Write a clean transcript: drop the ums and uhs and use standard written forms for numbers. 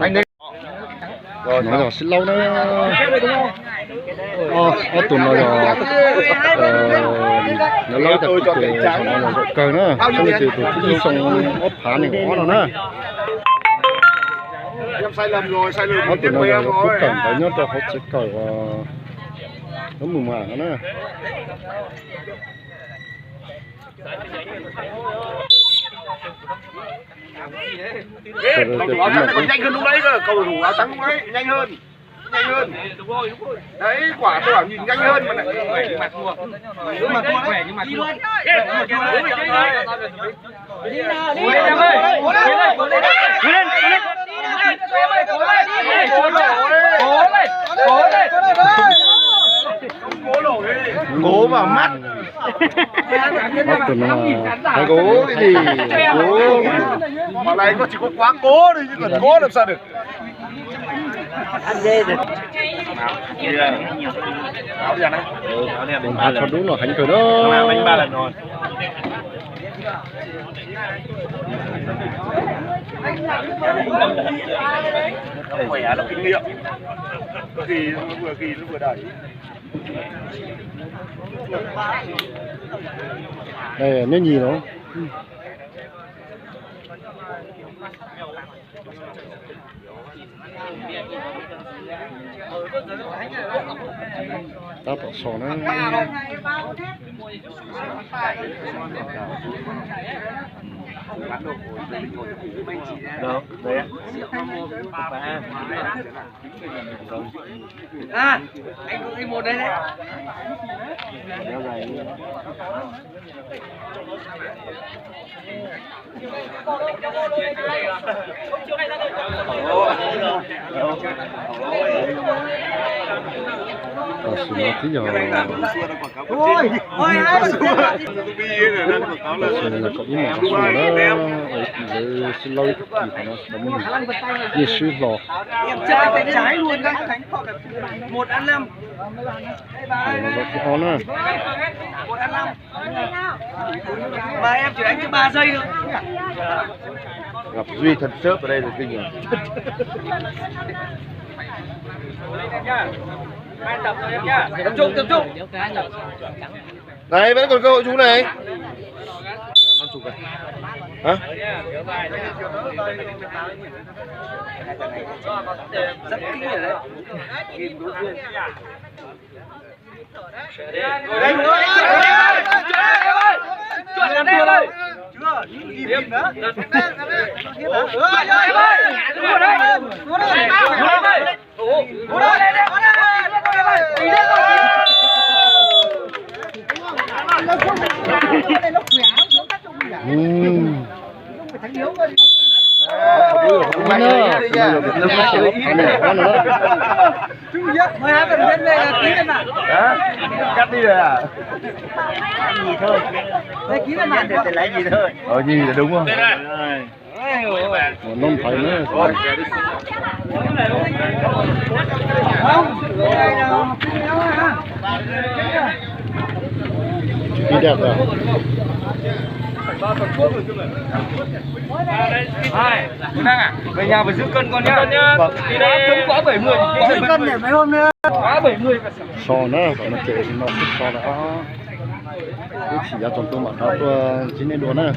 Anh đi. Rồi nói rồi xin lâu nữa. Tuần rồi nó lâu tập cái nó rồi cờ nữa. Xong rồi từ cái xong ốp phá này ngõ nó nữa. Em sai lầm rồi, sai lầm. Tuần rồi cũng cần phải nhớ cho học sẽ cờ nó mù màng nữa. Còn nhanh hơn lúc đấy cơ, cầu thủ áo trắng lúc đấy nhanh hơn, nhanh hơn. Đấy quả tôi bảo nhìn nhanh hơn mà lại khỏe như mặt thua, khỏe như mặt thua. Cố vào mắt. Phải cố cái gì? Cố. Mà này có chỉ có quá cố thôi chứ còn cố làm sao được. Ăn dê được. Áo giờ này. Cho đúng là hành cờ đó. Đánh 3 lần rồi. Nó khỏe, nó kinh nghiệm. Vừa kỳ nó vừa đẩy. Đây nó nhìn nó. Ta bỏ sò nó. Đâu? Đấy. À, anh có cái một đây đấy. Xin lỗi tí giờ. Ôi, ôi hai Xin là có ý mà có sò đó. Xin lỗi gì của nó. Như suy lò. em chơi tay trái luôn đấy. 1 ăn 5. Nó có khó nữa. 1 ăn 5. Mà em chỉ đánh cho 3 giây thôi. Gặp Duy thật sớp ở đây là kinh rồi. Tập trung. Này vẫn còn cơ hội chú này. Nó chụp này. Hả? Rất kỹ rồi đấy. Cắt đi rồi à? Gì thôi. Đây ký lên màn để lấy gì thôi. Gì là đúng không? Nông phải nữa. Đi đẹp rồi. Hai, đang à? Về nhà phải giữ cân con nhá. Đi đây cân quá 70. Giữ cân để mấy hôm nữa. Quá 70. Sò nữa, nó kể nó sò đó. Cái chỉ ra trong tôi mà nó chỉ nên đùa nữa.